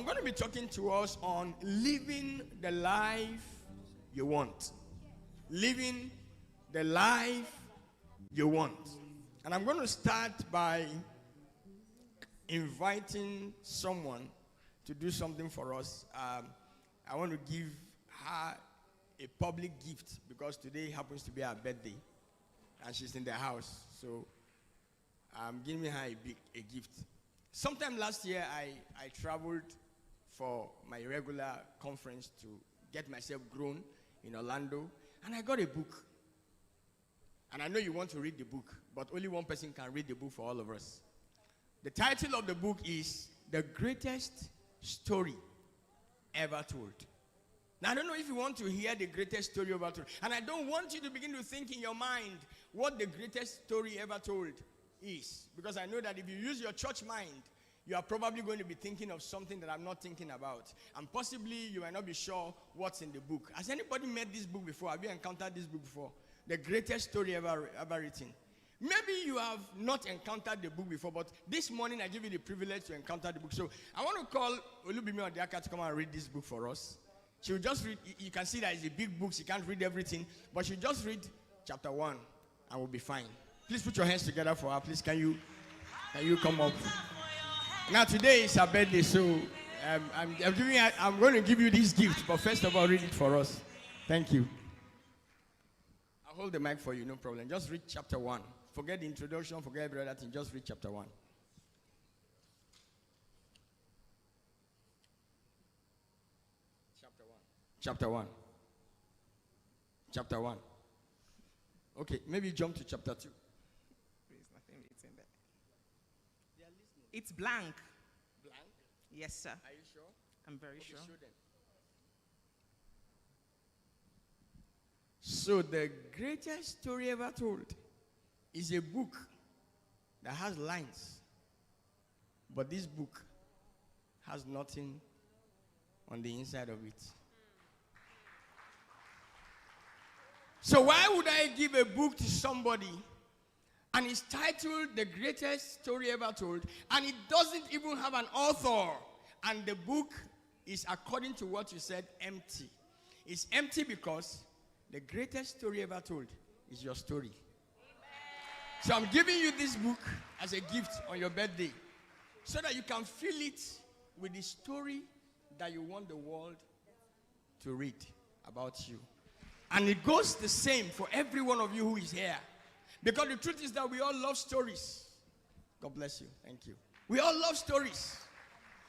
going to be talking to us on living the life you want. Living the life you want. And I'm going to start by inviting someone to do something for us. I want to give her a public gift because today happens to be her birthday and she's in the house. So I'm giving her a gift. Sometime last year, I traveled for my regular conference to get myself grown in Orlando, and I got a book. And I know you want to read the book, but only one person can read the book for all of us. The title of the book is The Greatest Story Ever Told. Now, I don't know if you want to hear the greatest story ever told. And I don't want you to begin to think in your mind what the greatest story ever told is. Because I know that if you use your church mind, you are probably going to be thinking of something that I'm not thinking about. And possibly you might not be sure what's in the book. Has anybody met this book before? Have you encountered this book before? The greatest story ever written. Maybe you have not encountered the book before, but this morning I give you the privilege to encounter the book. So I want to call Olubimi Odiaka to come and read this book for us. She will just read, you can see that it's a big book, she can't read everything, but she'll just read chapter 1 and we'll be fine. Please put your hands together for her. Please, can you come up? Now today is her birthday, so I'm going to give you this gift, but first of all, read it for us. Thank you. I'll hold the mic for you, no problem. Just read chapter 1. Forget the introduction, forget every other thing. Just read chapter 1. Chapter 1. Chapter 1. Okay, maybe jump to chapter 2. There's nothing written there. It's blank. Blank? Yes, sir. Are you sure? I'm very sure. Show them. So the greatest story ever told is a book that has lines. But this book has nothing on the inside of it. So why would I give a book to somebody and it's titled The Greatest Story Ever Told and it doesn't even have an author and the book is, according to what you said, empty? It's empty because the greatest story ever told is your story. Amen. So I'm giving you this book as a gift on your birthday so that you can fill it with the story that you want the world to read about you. And it goes the same for every one of you who is here. Because the truth is that we all love stories. God bless you. Thank you. We all love stories.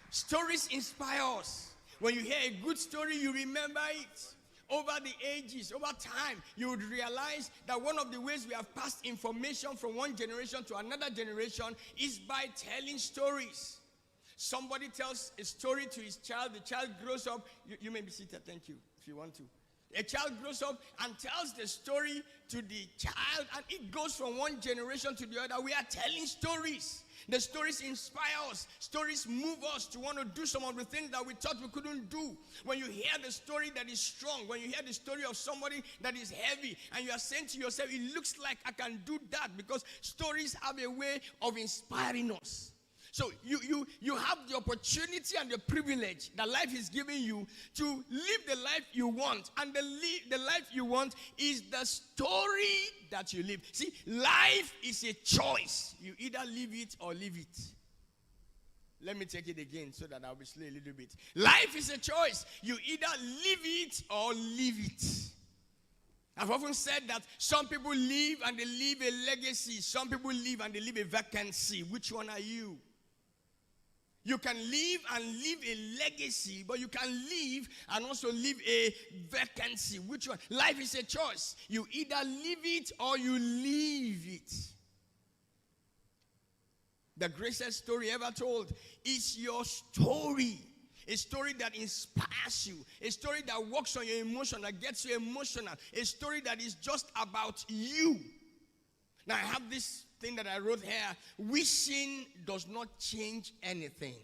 Stories inspire us. When you hear a good story, you remember it. Over the ages, over time, you would realize that one of the ways we have passed information from one generation to another generation is by telling stories. Somebody tells a story to his child. The child grows up. You may be seated. Thank you, if you want to. A child grows up and tells the story to the child, and it goes from one generation to the other. We are telling stories. The stories inspire us. Stories move us to want to do some of the things that we thought we couldn't do. When you hear the story that is strong, when you hear the story of somebody that is heavy, and you are saying to yourself, it looks like I can do that, because stories have a way of inspiring us. So you have the opportunity and the privilege that life is giving you to live the life you want. And the life you want is the story that you live. See, life is a choice. You either live it or leave it. Let me take it again so that I'll be slow a little bit. Life is a choice. You either live it or leave it. I've often said that some people live and they leave a legacy. Some people live and they leave a vacancy. Which one are you? You can live and leave a legacy, but you can live and also leave a vacancy. Which one? Life is a choice. You either live it or you leave it. The greatest story ever told is your story. A story that inspires you. A story that works on your emotion, that gets you emotional. A story that is just about you. Now, I have this thing that I wrote here. Wishing does not change anything.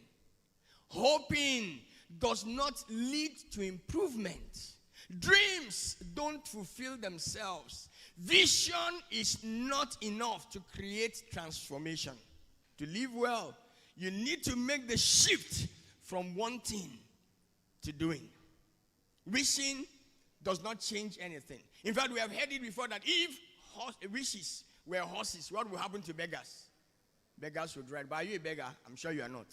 Hoping does not lead to improvement. Dreams don't fulfill themselves. Vision is not enough to create transformation. To live well, you need to make the shift from wanting to doing. Wishing does not change anything. In fact, we have heard it before that if wishes were horses, what will happen to beggars? Beggars would ride. But are you a beggar? I'm sure you are not.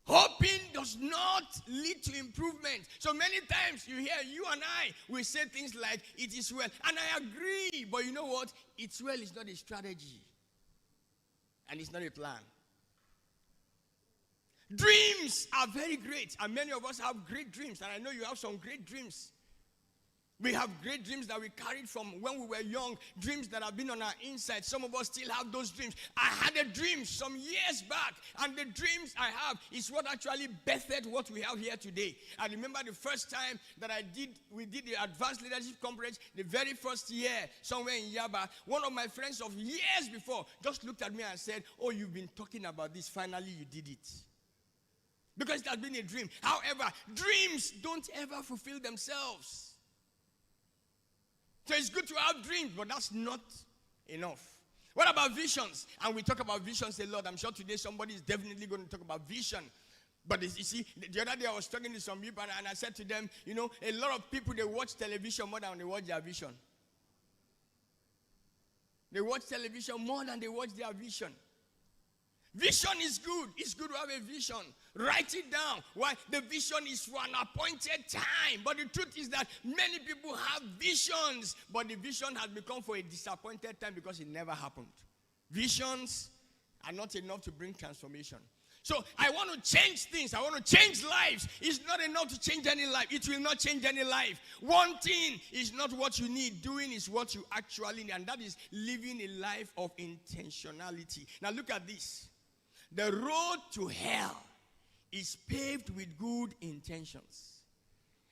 Hoping does not lead to improvement. So many times you hear you and I, we say things like, it is well. And I agree. But you know what? It's well is not a strategy. And it's not a plan. Dreams are very great. And many of us have great dreams. And I know you have some great dreams. We have great dreams that we carried from when we were young, dreams that have been on our inside. Some of us still have those dreams. I had a dream some years back, and the dreams I have is what actually birthed what we have here today. I remember the first time that we did the Advanced Leadership Conference, the very first year, somewhere in Yaba. One of my friends of years before just looked at me and said, "Oh, you've been talking about this. Finally, you did it." Because it has been a dream. However, dreams don't ever fulfill themselves. So it's good to have dreams, but that's not enough. What about visions? And we talk about visions a lot. I'm sure today somebody is definitely going to talk about vision. But you see, the other day I was talking to some people and I said to them, you know, a lot of people, they watch television more than they watch their vision. They watch television more than they watch their vision. Vision is good. It's good to have a vision. Write it down. Why? The vision is for an appointed time. But the truth is that many people have visions, but the vision has become for a disappointed time because it never happened. Visions are not enough to bring transformation. So I want to change things. I want to change lives. It's not enough to change any life. It will not change any life. Wanting is not what you need. Doing is what you actually need. And that is living a life of intentionality. Now look at this. The road to hell is paved with good intentions.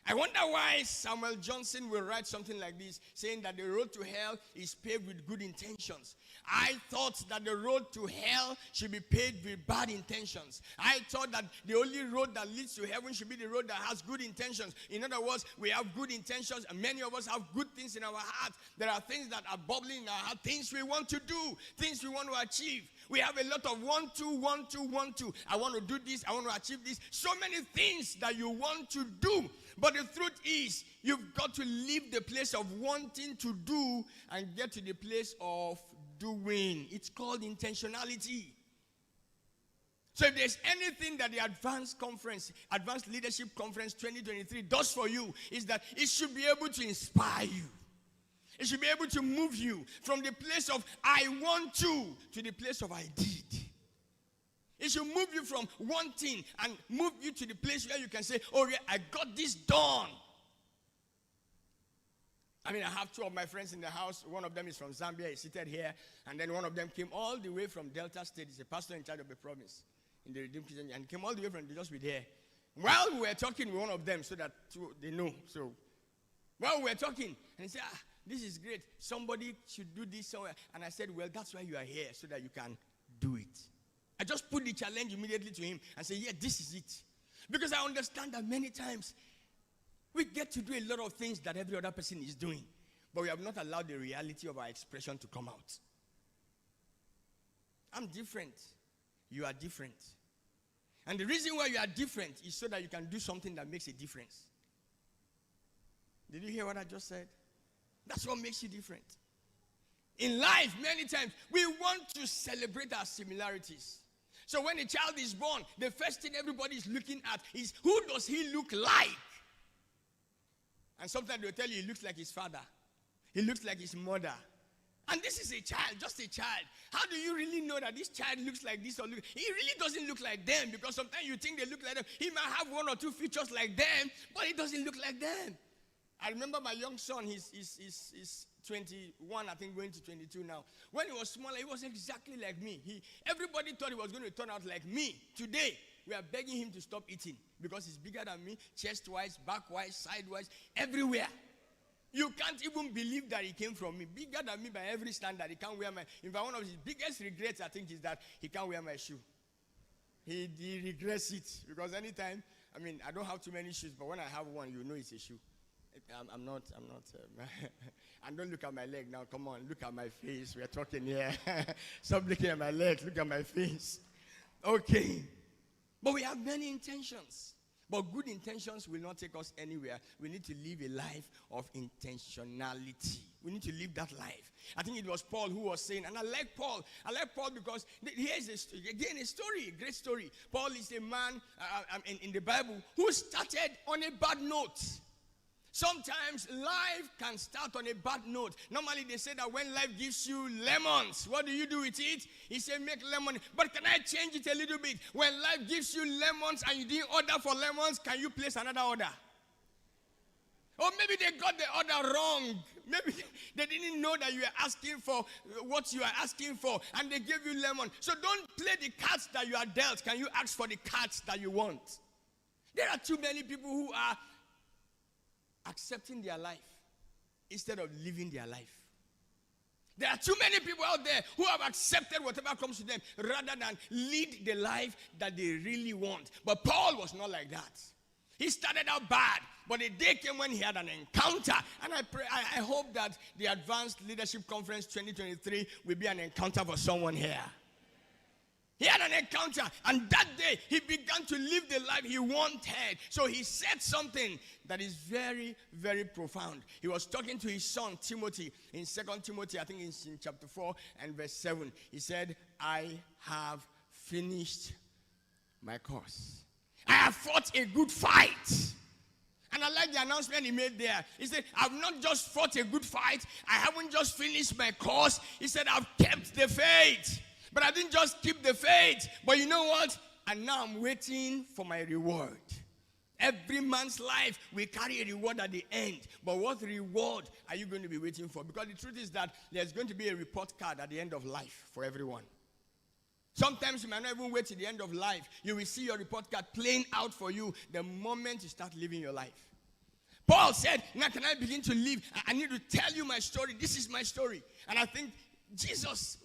I wonder why Samuel Johnson will write something like this, saying that the road to hell is paved with good intentions. I thought that the road to hell should be paved with bad intentions. I thought that the only road that leads to heaven should be the road that has good intentions. In other words, we have good intentions, and many of us have good things in our heart. There are things that are bubbling in our heart, things we want to do, things we want to achieve. We have a lot of want to. I want to do this, I want to achieve this. So many things that you want to do. But the truth is, you've got to leave the place of wanting to do and get to the place of doing. It's called intentionality. So if there's anything that the Advanced Leadership Conference 2023 does for you, is that it should be able to inspire you. It should be able to move you from the place of I want to the place of I did. It should move you from wanting and move you to the place where you can say, oh yeah, I got this done. I mean, I have two of my friends in the house. One of them is from Zambia. He's seated here. And then one of them came all the way from Delta State. He's a pastor in charge of the province in the Redeemed Christian. And came all the way from just with here. While we were talking with one of them so that they know. So while we were talking, and he said, this is great. Somebody should do this somewhere. And I said, well, that's why you are here, so that you can do it. I just put the challenge immediately to him and say, yeah, this is it. Because I understand that many times we get to do a lot of things that every other person is doing, but we have not allowed the reality of our expression to come out. I'm different. You are different. And the reason why you are different is so that you can do something that makes a difference. Did you hear what I just said? That's what makes you different. In life, many times, we want to celebrate our similarities. So when a child is born, the first thing everybody is looking at is, who does he look like? And sometimes they'll tell you he looks like his father. He looks like his mother. And this is a child, just a child. How do you really know that this child looks like this or he really doesn't look like them? Because sometimes you think they look like them. He might have one or two features like them, but he doesn't look like them. I remember my young son, he's 21, I think, going to 22 now. When he was smaller, he was exactly like me. Everybody thought he was going to turn out like me. Today, we are begging him to stop eating because he's bigger than me, chest-wise, back-wise, side-wise, everywhere. You can't even believe that he came from me. Bigger than me by every standard. He can't wear in fact, one of his biggest regrets, I think, is that he can't wear my shoe. He regrets it because anytime, I mean, I don't have too many shoes, but when I have one, you know it's a shoe. I'm not, and don't look at my leg now. Come on, look at my face. We're talking here. Stop looking at my legs. Look at my face. Okay. But we have many intentions. But good intentions will not take us anywhere. We need to live a life of intentionality. We need to live that life. I think it was Paul who was saying, and I like Paul. I like Paul because here's a story, a great story. Paul is a man in the Bible who started on a bad note. Sometimes life can start on a bad note. Normally they say that when life gives you lemons, what do you do with it? He said, make lemon. But can I change it a little bit? When life gives you lemons and you didn't order for lemons, can you place another order? Or maybe they got the order wrong. Maybe they didn't know that you were asking for what you are asking for, and they gave you lemon. So don't play the cards that you are dealt. Can you ask for the cards that you want? There are too many people who are accepting their life instead of living their life. There are too many people out there who have accepted whatever comes to them rather than lead the life that they really want. But Paul was not like that. He started out bad, but a day came when he had an encounter. And I hope that the Advanced Leadership Conference 2023 will be an encounter for someone here. He had an encounter, and that day he began to live the life he wanted. So he said something that is very, very profound. He was talking to his son Timothy in 2 Timothy, I think it's in chapter 4 and verse 7. He said, I have finished my course. I have fought a good fight. And I like the announcement he made there. He said, I've not just fought a good fight. I haven't just finished my course. He said, I've kept the faith. But I didn't just keep the faith. But you know what? And now I'm waiting for my reward. Every man's life will carry a reward at the end. But what reward are you going to be waiting for? Because the truth is that there's going to be a report card at the end of life for everyone. Sometimes you might not even wait till the end of life. You will see your report card playing out for you the moment you start living your life. Paul said, now can I begin to live? I need to tell you my story. This is my story. And I think Jesus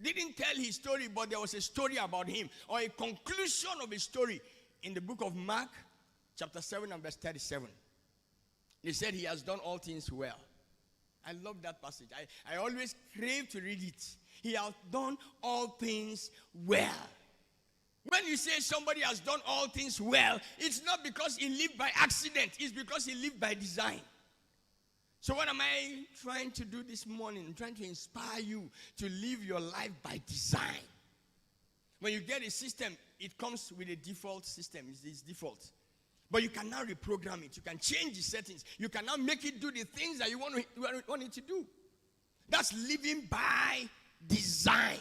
didn't tell his story, but there was a story about him, or a conclusion of a story in the book of Mark, chapter 7 and verse 37. He said he has done all things well. I love that passage. I always crave to read it. He has done all things well. When you say somebody has done all things well, it's not because he lived by accident. It's because he lived by design. So what am I trying to do this morning? I'm trying to inspire you to live your life by design. When you get a system, it comes with a default system. It's default. But you can now reprogram it. You can change the settings. You can now make it do the things that you want it to do. That's living by design.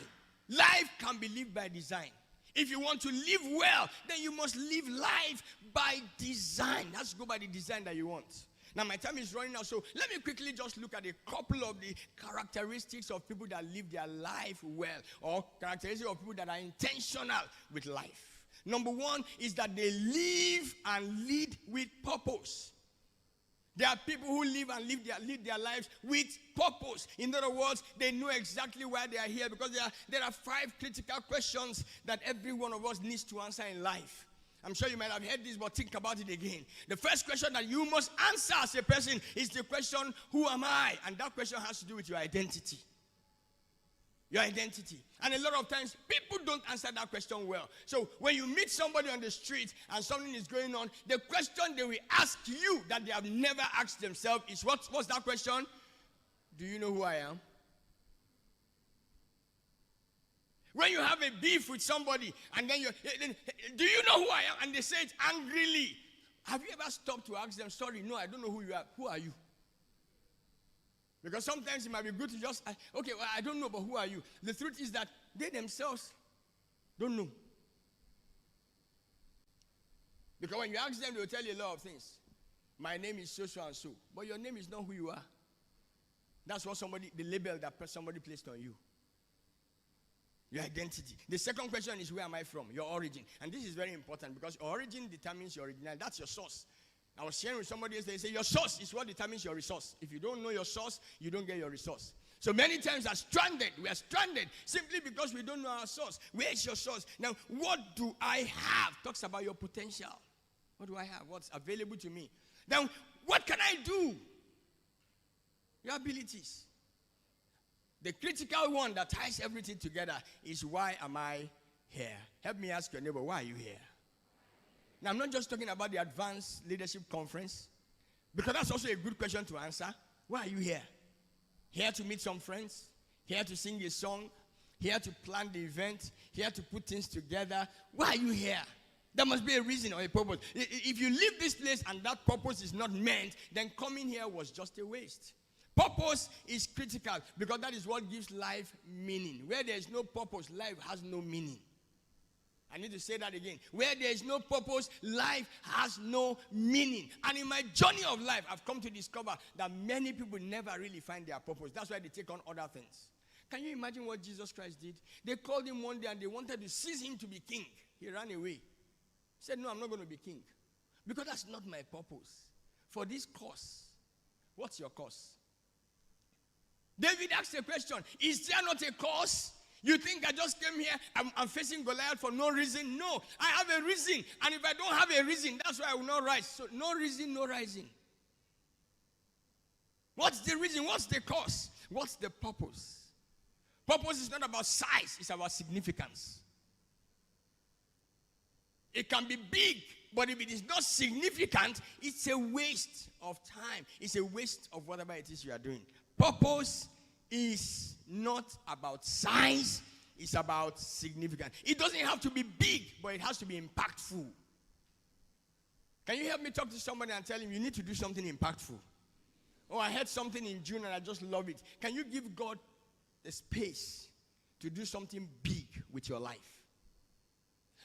Life can be lived by design. If you want to live well, then you must live life by design. Let's go by the design that you want. Now, my time is running out, so let me quickly just look at a couple of the characteristics of people that live their life well, or characteristics of people that are intentional with life. Number one is that they live and lead with purpose. There are people who live and lead their lives with purpose. In other words, they know exactly why they are here, because there are 5 critical questions that every one of us needs to answer in life. I'm sure you might have heard this, but think about it again. The first question that you must answer as a person is the question, who am I? And that question has to do with your identity. Your identity. And a lot of times, people don't answer that question well. So when you meet somebody on the street and something is going on, the question they will ask you that they have never asked themselves is, what's that question? Do you know who I am? When you have a beef with somebody and then do you know who I am? And they say it angrily. Have you ever stopped to ask them, sorry, no, I don't know who you are. Who are you? Because sometimes it might be good to just, okay, well, I don't know, but who are you? The truth is that they themselves don't know. Because when you ask them, they will tell you a lot of things. My name is so and so. But your name is not who you are. That's what the label that somebody placed on you. Your identity. The second question is, where am I from? Your origin. And this is very important because origin determines your original. That's your source. I was sharing with somebody yesterday, they say your source is what determines your resource. If you don't know your source, you don't get your resource. So many times we are stranded simply because we don't know our source. Where is your source? Now, what do I have? Talks about your potential. What do I have? What's available to me? Now, what can I do? Your abilities. The critical one that ties everything together is, why am I here? Help me ask your neighbor, why are you here? Now, I'm not just talking about the Advanced Leadership Conference, because that's also a good question to answer. Why are you here? Here to meet some friends? Here to sing a song? Here to plan the event? Here to put things together? Why are you here? There must be a reason or a purpose. If you leave this place and that purpose is not meant, then coming here was just a waste. Purpose is critical because that is what gives life meaning. Where there is no purpose, life has no meaning. I need to say that again. Where there is no purpose, life has no meaning. And in my journey of life, I've come to discover that many people never really find their purpose. That's why they take on other things. Can you imagine what Jesus Christ did? They called him one day and they wanted to seize him to be king. He ran away. He said, no, I'm not going to be king. Because that's not my purpose. For this cause, what's your cause? David asked a question, is there not a cause? You think I just came here, I'm facing Goliath for no reason? No, I have a reason. And if I don't have a reason, that's why I will not rise. So no reason, no rising. What's the reason? What's the cause? What's the purpose? Purpose is not about size, it's about significance. It can be big, but if it is not significant, it's a waste of time. It's a waste of whatever it is you are doing. Purpose is not about size, it's about significance. It doesn't have to be big, but it has to be impactful. Can you help me talk to somebody and tell him you need to do something impactful? Oh, I heard something in June and I just love it. Can you give God the space to do something big with your life?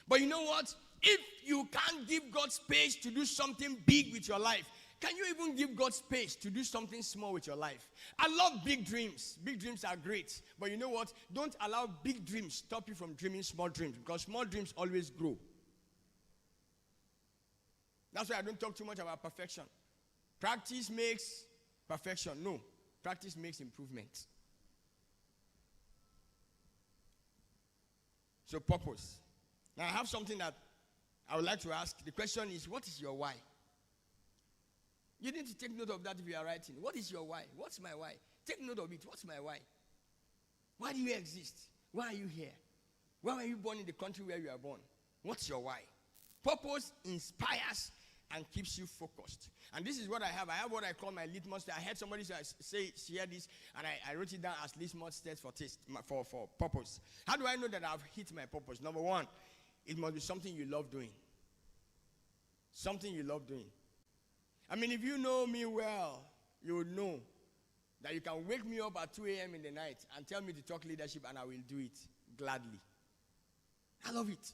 But you know what? If you can't give God space to do something big with your life, can you even give God space to do something small with your life? I love big dreams. Big dreams are great. But you know what? Don't allow big dreams stop you from dreaming small dreams, because small dreams always grow. That's why I don't talk too much about perfection. Practice makes perfection. No. Practice makes improvement. So purpose. Now I have something that I would like to ask. The question is, what is your why? You need to take note of that if you are writing. What is your why? What's my why? Take note of it. What's my why? Why do you exist? Why are you here? Why were you born in the country where you are born? What's your why? Purpose inspires and keeps you focused. And this is what I have. I have what I call my litmus test. I heard somebody share this, and I wrote it down as litmus test for purpose. How do I know that I've hit my purpose? Number one, it must be something you love doing. Something you love doing. I mean, if you know me well, you would know that you can wake me up at 2 a.m. in the night and tell me to talk leadership, and I will do it gladly. I love it.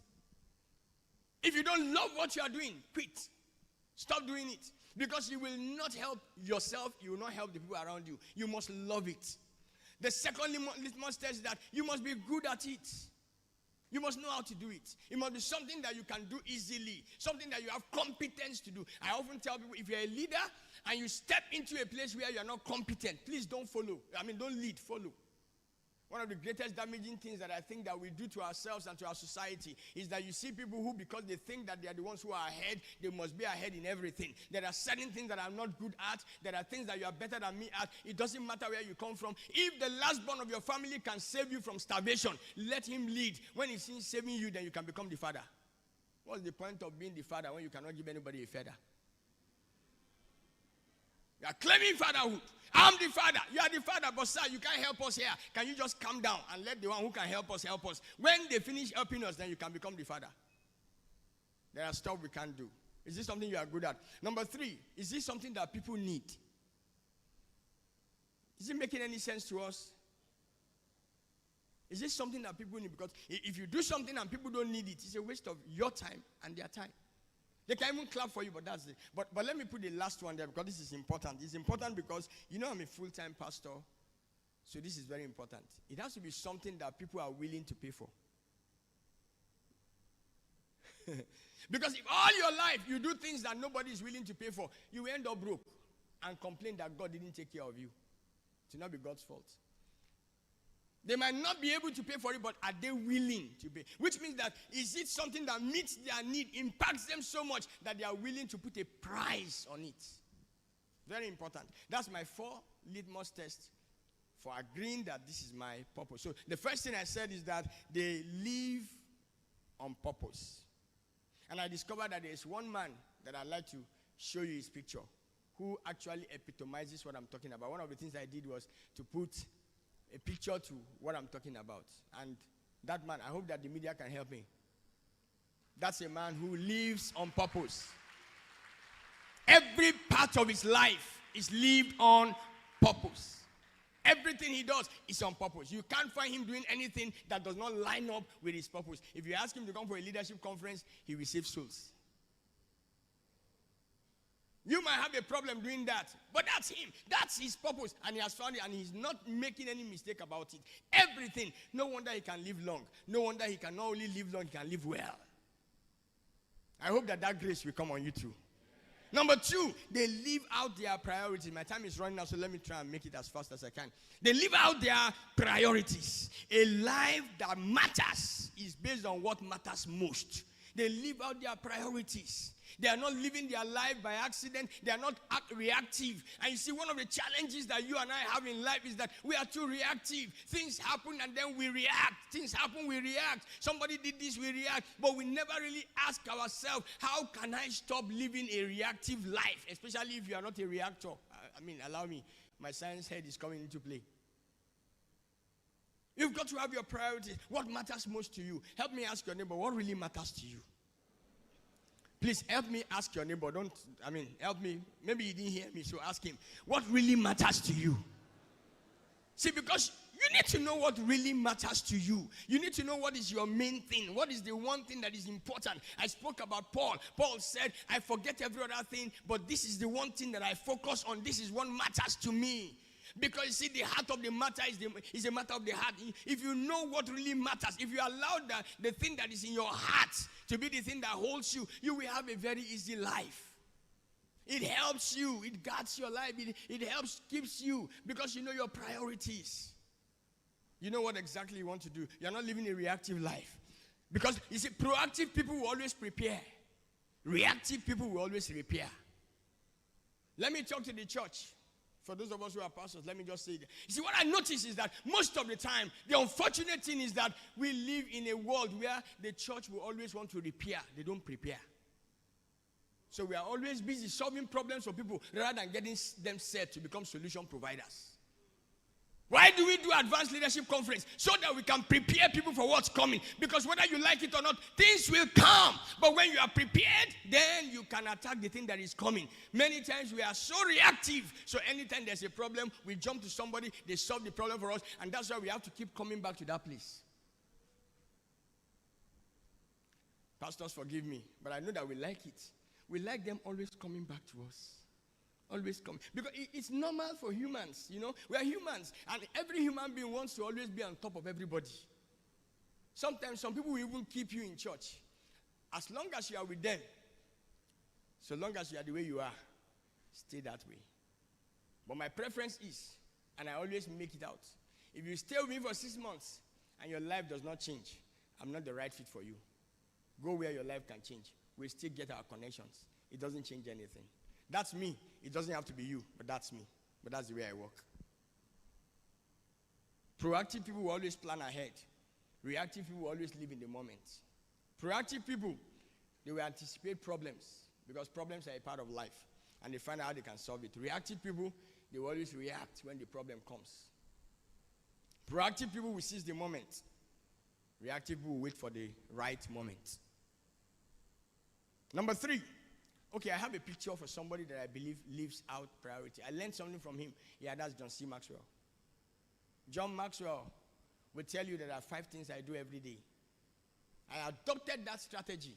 If you don't love what you are doing, quit. Stop doing it. Because you will not help yourself, you will not help the people around you. You must love it. The second litmus test is that you must be good at it. You must know how to do it. It must be something that you can do easily, something that you have competence to do. I often tell people, if you're a leader and you step into a place where you're not competent, please don't follow. Don't lead, follow. One of the greatest damaging things that I think that we do to ourselves and to our society is that you see people who, because they think that they are the ones who are ahead, they must be ahead in everything. There are certain things that I'm not good at. There are things that you are better than me at. It doesn't matter where you come from. If the last born of your family can save you from starvation, let him lead. When he's saving you, then you can become the father. What's the point of being the father when you cannot give anybody a feather? You are claiming fatherhood. I'm the father. You are the father, but sir, you can't help us here. Can you just calm down and let the one who can help us help us? When they finish helping us, then you can become the father. There are stuff we can't do. Is this something you are good at? Number 3, is this something that people need? Is it making any sense to us? Is this something that people need? Because if you do something and people don't need it, it's a waste of your time and their time. They can even clap for you, but that's it. But let me put the last one there because this is important. It's important because, I'm a full-time pastor, so this is very important. It has to be something that people are willing to pay for. Because if all your life you do things that nobody is willing to pay for, you will end up broke and complain that God didn't take care of you. It will not be God's fault. They might not be able to pay for it, but are they willing to pay? Which means that is it something that meets their need, impacts them so much that they are willing to put a price on it? Very important. That's my 4 litmus tests for agreeing that this is my purpose. So the first thing I said is that they live on purpose. And I discovered that there's one man that I'd like to show you his picture who actually epitomizes what I'm talking about. One of the things I did was to put a picture to what I'm talking about. And that man, I hope that the media can help me. That's a man who lives on purpose. Every part of his life is lived on purpose. Everything he does is on purpose. You can't find him doing anything that does not line up with his purpose. If you ask him to come for a leadership conference, he will save souls. You might have a problem doing that, but that's him. That's his purpose, and he has found it, and he's not making any mistake about it. Everything. No wonder he can live long. No wonder he can not only live long, he can live well. I hope that grace will come on you too. Number 2, they live out their priorities. My time is running out, so let me try and make it as fast as I can. They live out their priorities. A life that matters is based on what matters most. They live out their priorities. They are not living their life by accident. They are not reactive. And you see, one of the challenges that you and I have in life is that we are too reactive. Things happen and then we react. Things happen, we react. Somebody did this, we react. But we never really ask ourselves, how can I stop living a reactive life? Especially if you are not a reactor. Allow me. My science head is coming into play. You've got to have your priorities. What matters most to you? Help me ask your neighbor, what really matters to you? Please help me ask your neighbor. Help me. Maybe he didn't hear me, so ask him. What really matters to you? See, because you need to know what really matters to you. You need to know what is your main thing. What is the one thing that is important? I spoke about Paul. Paul said, I forget every other thing, but this is the one thing that I focus on. This is what matters to me. Because you see, the heart of the matter is a matter of the heart. If you know what really matters, if you allow the thing that is in your heart to be the thing that holds you, you will have a very easy life. It helps you. It guards your life. It helps, keeps you, because you know your priorities. You know what exactly you want to do. You're not living a reactive life. Because you see, proactive people will always prepare. Reactive people will always repair. Let me talk to the church. For those of us who are pastors, let me just say that. You see, what I notice is that most of the time, the unfortunate thing is that we live in a world where the church will always want to repair. They don't prepare. So we are always busy solving problems for people rather than getting them set to become solution providers. Why do we do advanced leadership conference? So that we can prepare people for what's coming. Because whether you like it or not, things will come. But when you are prepared, then you can attack the thing that is coming. Many times we are so reactive. So anytime there's a problem, we jump to somebody, they solve the problem for us. And that's why we have to keep coming back to that place. Pastors, forgive me, but I know that we like it. We like them always coming back to us. Always come. Because it's normal for humans, you know. We are humans. And every human being wants to always be on top of everybody. Sometimes some people will even keep you in church. As long as you are with them, so long as you are the way you are, stay that way. But my preference is, and I always make it out, if you stay with me for 6 months and your life does not change, I'm not the right fit for you. Go where your life can change. We still get our connections. It doesn't change anything. That's me. It doesn't have to be you, but that's me. But that's the way I work. Proactive people will always plan ahead. Reactive people will always live in the moment. Proactive people, they will anticipate problems because problems are a part of life and they find out how they can solve it. Reactive people, they will always react when the problem comes. Proactive people will seize the moment. Reactive people will wait for the right moment. Number 3. Okay, I have a picture for somebody that I believe lives out priority. I learned something from him. Yeah, that's John C. Maxwell. John Maxwell will tell you that there are 5 things I do every day. I adopted that strategy.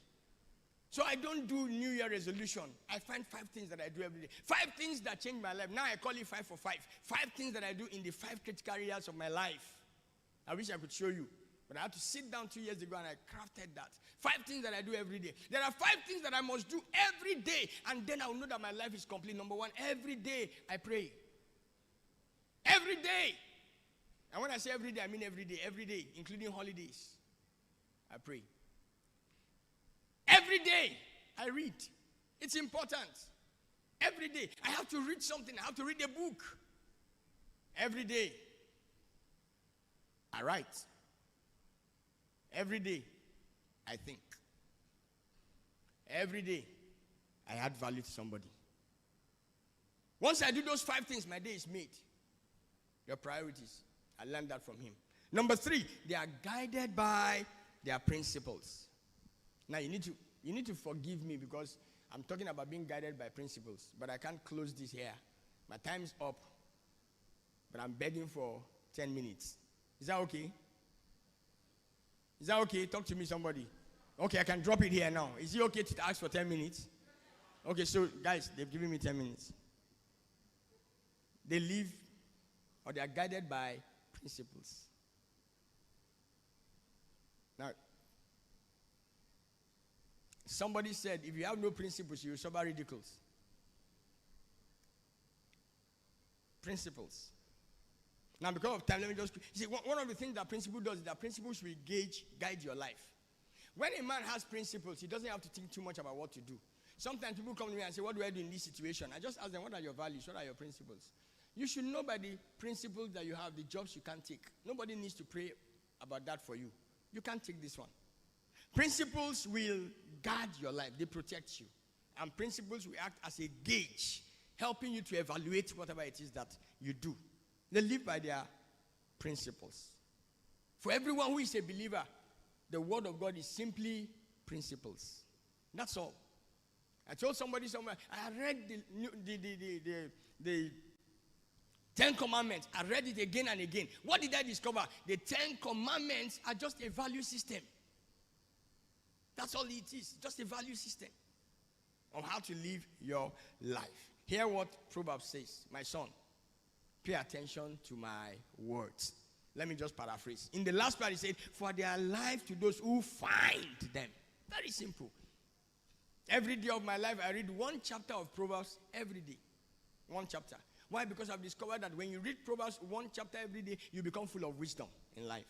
So I don't do New Year resolution. I find 5 things that I do every day. 5 things that change my life. Now I call it 5 for 5. 5 things that I do in the 5 critical areas of my life. I wish I could show you. But I had to sit down 2 years ago and I crafted that. 5 things that I do every day. There are 5 things that I must do every day. And then I will know that my life is complete. Number 1, every day I pray. Every day. And when I say every day, I mean every day, including holidays. I pray. Every day I read. It's important. Every day. I have to read something. I have to read a book. Every day I write. Every day, I think. Every day, I add value to somebody. Once I do those 5 things, my day is made. Your priorities. I learned that from him. Number 3, they are guided by their principles. Now, you need to forgive me because I'm talking about being guided by principles, but I can't close this here. My time's up, but I'm begging for 10 minutes. Is that okay? Is that okay? Talk to me, somebody. Okay, I can drop it here now. Is it okay to ask for 10 minutes? Okay, so guys, they've given me 10 minutes. They live, or they are guided by principles. Now, somebody said, if you have no principles, you will suffer ridicules. Principles. Now, because of time, let me just... You see, one of the things that principle does is that principles will guide your life. When a man has principles, he doesn't have to think too much about what to do. Sometimes people come to me and say, what do I do in this situation? I just ask them, what are your values? What are your principles? You should know by the principles that you have, the jobs you can't take. Nobody needs to pray about that for you. You can't take this one. Principles will guard your life. They protect you. And principles will act as a gauge, helping you to evaluate whatever it is that you do. They live by their principles. For everyone who is a believer, the word of God is simply principles. That's all. I told somebody somewhere, I read the 10 Commandments. I read it again and again. What did I discover? The 10 Commandments are just a value system. That's all it is. Just a value system on how to live your life. Hear what Proverbs says. My son, pay attention to my words. Let me just paraphrase. In the last part, he said, for they are life to those who find them. Very simple. Every day of my life, I read 1 chapter of Proverbs every day. 1 chapter. Why? Because I've discovered that when you read Proverbs 1 chapter every day, you become full of wisdom in life.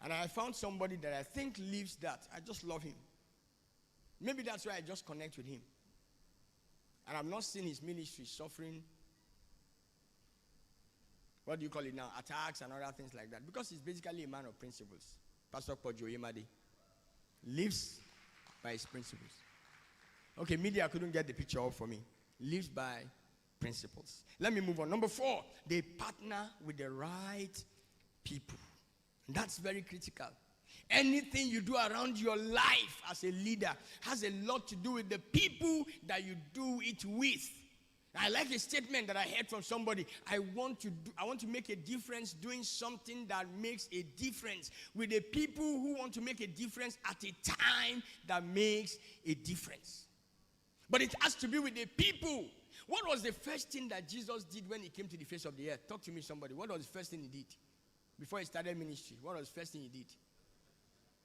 And I found somebody that I think lives that. I just love him. Maybe that's why I just connect with him. And I've not seen his ministry suffering, what do you call it now, attacks and other things like that. Because he's basically a man of principles. Pastor Pojo Yemade lives by his principles. Okay, media couldn't get the picture up for me. Lives by principles. Let me move on. Number 4, they partner with the right people. That's very critical. Anything you do around your life as a leader has a lot to do with the people that you do it with. I like a statement that I heard from somebody. I want to make a difference doing something that makes a difference with the people who want to make a difference at a time that makes a difference. But it has to be with the people. What was the first thing that Jesus did when he came to the face of the earth? Talk to me, somebody. What was the first thing he did? Before he started ministry, what was the first thing he did?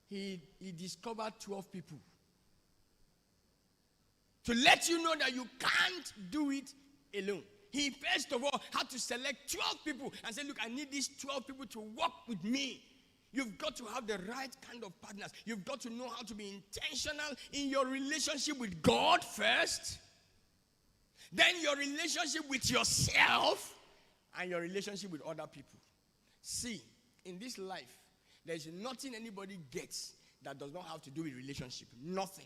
He discovered 12 people. To let you know that you can't do it alone. He first of all had to select 12 people and say, look, I need these 12 people to work with me. You've got to have the right kind of partners. You've got to know how to be intentional in your relationship with God first. Then your relationship with yourself and your relationship with other people. See, in this life, there's nothing anybody gets that does not have to do with relationship. Nothing.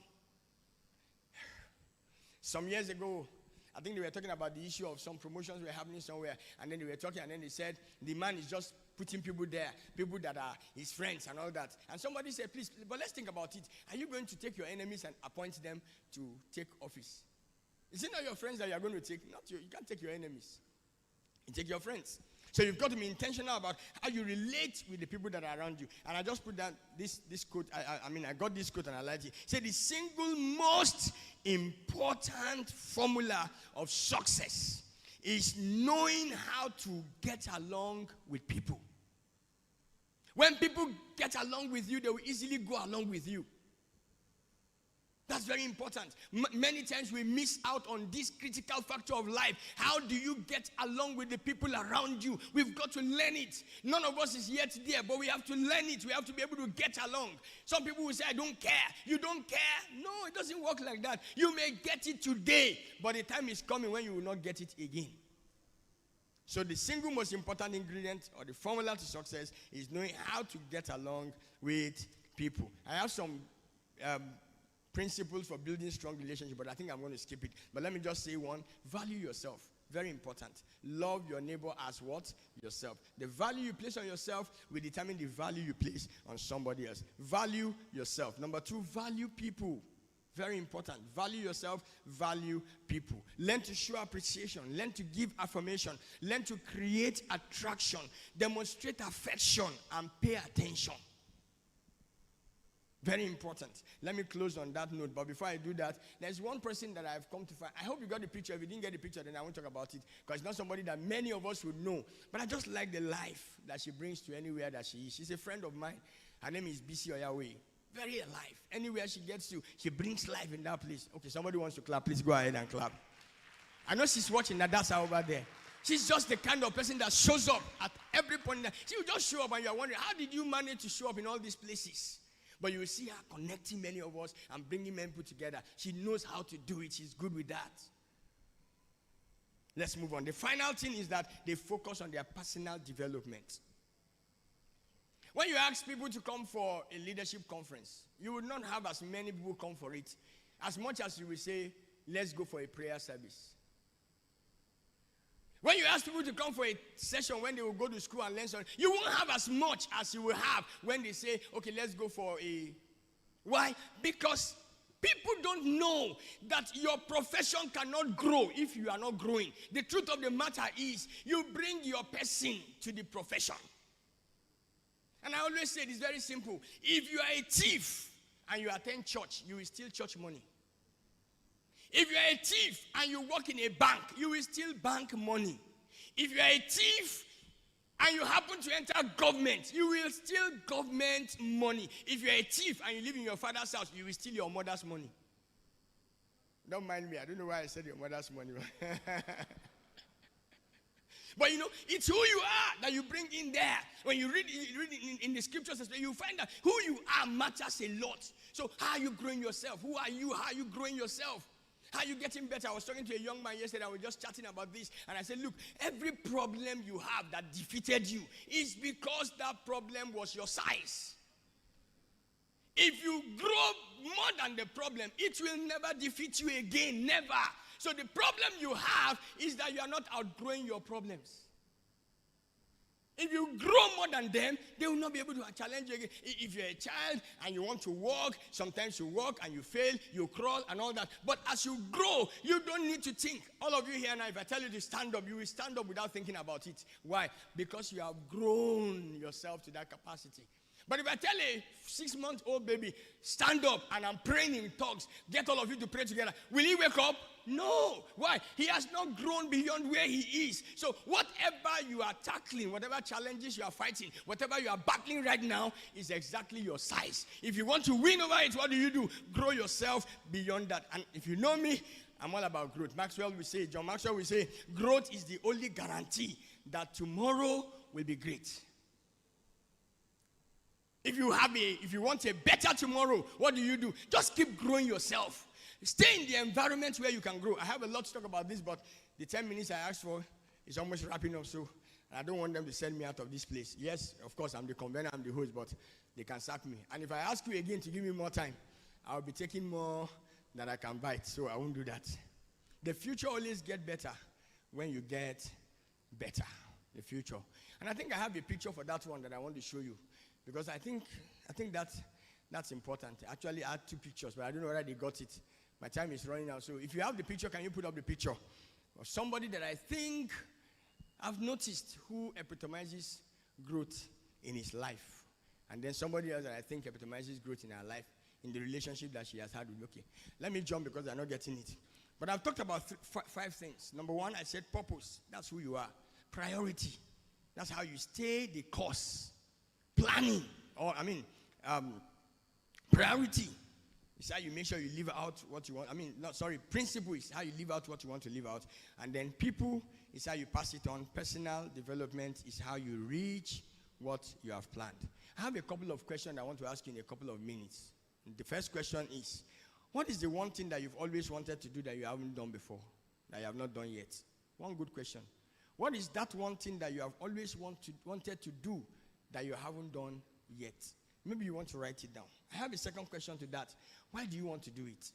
Some years ago, I think they were talking about the issue of some promotions were happening somewhere, and then they were talking, and then they said the man is just putting people there, people that are his friends and all that. And somebody said, please, but let's think about it. Are you going to take your enemies and appoint them to take office? Is it not your friends that you are going to take? You can't take your enemies. You take your friends. So you've got to be intentional about how you relate with the people that are around you. And I just put down this quote. I got this quote and I liked it. It said the single most important formula of success is knowing how to get along with people. When people get along with you, they will easily go along with you. That's very important. Many times we miss out on this critical factor of life. How do you get along with the people around you? We've got to learn it. None of us is yet there, but we have to learn it. We have to be able to get along. Some people will say, I don't care. You don't care? No, it doesn't work like that. You may get it today, but the time is coming when you will not get it again. So the single most important ingredient or the formula to success is knowing how to get along with people. I have some principles for building strong relationships, but I think I'm going to skip it. But let me just say one. Value yourself. Very important. Love your neighbor as what? Yourself. The value you place on yourself will determine the value you place on somebody else. Value yourself. Number 2, value people. Very important. Value yourself, value people. Learn to show appreciation. Learn to give affirmation. Learn to create attraction. Demonstrate affection and pay attention. Very important. Let me close on that note. But before I do that, there's one person that I've come to find. I hope you got the picture. If you didn't get the picture, then I won't talk about it. Because it's not somebody that many of us would know. But I just like the life that she brings to anywhere that she is. She's a friend of mine. Her name is Bisi Akande. Very alive. Anywhere she gets to, she brings life in that place. Okay, somebody wants to clap. Please go ahead and clap. I know she's watching Nadasa over there. She's just the kind of person that shows up at every point. She will just show up and you're wondering, how did you manage to show up in all these places? But you will see her connecting many of us and bringing men people together. She knows how to do it. She's good with that. Let's move on. The final thing is that they focus on their personal development. When you ask people to come for a leadership conference, you will not have as many people come for it as much as you will say, let's go for a prayer service. When you ask people to come for a session when they will go to school and learn something, you won't have as much as you will have when they say, okay, let's go for a... Why? Because people don't know that your profession cannot grow if you are not growing. The truth of the matter is, you bring your person to the profession. And I always say it is very simple. If you are a thief and you attend church, you will steal church money. If you are a thief and you work in a bank, you will steal bank money. If you are a thief and you happen to enter government, you will steal government money. If you are a thief and you live in your father's house, you will steal your mother's money. Don't mind me. I don't know why I said your mother's money. But you know, it's who you are that you bring in there. When you read in the scriptures, you find that who you are matters a lot. So how are you growing yourself? Who are you? How are you growing yourself? How are you getting better? I was talking to a young man yesterday, and we were just chatting about this. And I said, look, every problem you have that defeated you is because that problem was your size. If you grow more than the problem, it will never defeat you again. Never. So the problem you have is that you are not outgrowing your problems. If you grow more than them, they will not be able to challenge you again. If you're a child and you want to walk, sometimes you walk and you fail, you crawl and all that. But as you grow, you don't need to think. All of you here now, if I tell you to stand up, you will stand up without thinking about it. Why? Because you have grown yourself to that capacity. But if I tell a 6-month-old baby, stand up and I'm praying in tongues, get all of you to pray together, will he wake up? No. Why? He has not grown beyond where he is. So whatever you are tackling, whatever challenges you are fighting, whatever you are battling right now is exactly your size. If you want to win over it, what do? Grow yourself beyond that. And if you know me, I'm all about growth. John Maxwell will say, growth is the only guarantee that tomorrow will be great. If you want a better tomorrow, what do? Just keep growing yourself. Stay in the environment where you can grow. I have a lot to talk about this, but the 10 minutes I asked for is almost wrapping up, so I don't want them to send me out of this place. Yes, of course, I'm the convener, I'm the host, but they can sack me. And if I ask you again to give me more time, I'll be taking more than I can bite, so I won't do that. The future always gets better when you get better. The future. And I think I have a picture for that one that I want to show you. Because I think that's important. Actually, I had 2 pictures, but I don't know whether they got it. My time is running out. So if you have the picture, can you put up the picture of somebody that I think I've noticed who epitomizes growth in his life? And then somebody else that I think epitomizes growth in her life in the relationship that she has had with me. Okay, let me jump because I'm not getting it. But I've talked about 5 things. Number 1, I said purpose. That's who you are. Priority. That's how you stay the course. Planning, priority is how you make sure you live out what you want. Principle is how you live out what you want to live out. And then people is how you pass it on. Personal development is how you reach what you have planned. I have a couple of questions I want to ask you in a couple of minutes. The first question is, what is the one thing that you've always wanted to do that you haven't done before, that you have not done yet? One good question. What is that one thing that you have always wanted to do that you haven't done yet? Maybe you want to write it down. I have a second question to that. Why do you want to do it?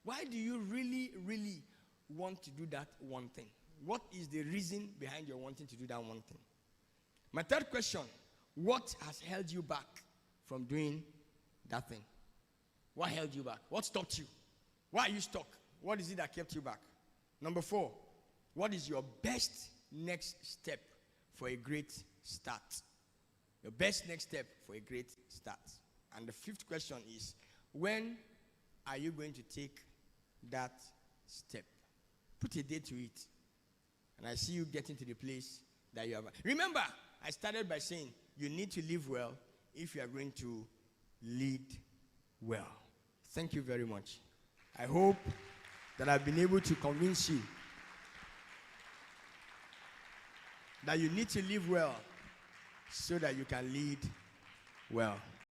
Why do you really, really want to do that one thing? What is the reason behind your wanting to do that one thing? My third question, what has held you back from doing that thing? What held you back? What stopped you? Why are you stuck? What is it that kept you back? Number 4, what is your best next step for a great start? Your best next step for a great start. And the 5th question is, when are you going to take that step? Put a date to it. And I see you getting to the place that you have. Remember, I started by saying you need to live well if you are going to lead well. Thank you very much. I hope that I've been able to convince you that you need to live well so that you can lead well.